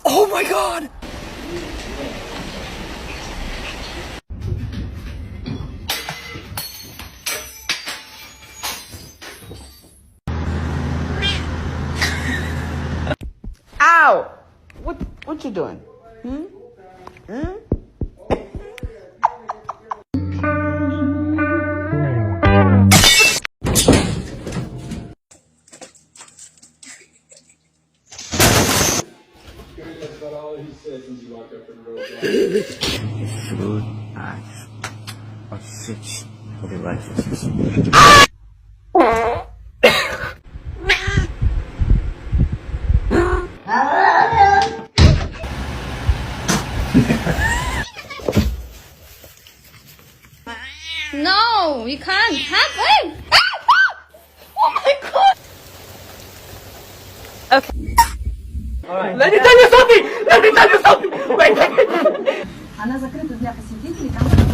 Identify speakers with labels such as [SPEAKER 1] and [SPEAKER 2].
[SPEAKER 1] Oh my god! Ow! What you doing? Food eyes are fixed for the righteous.
[SPEAKER 2] No, we can't have it. Oh my god. Okay.
[SPEAKER 1] Alright. Let me tell you something! Let me tell you something! Wait.
[SPEAKER 3] Она закрыта для посетителей, там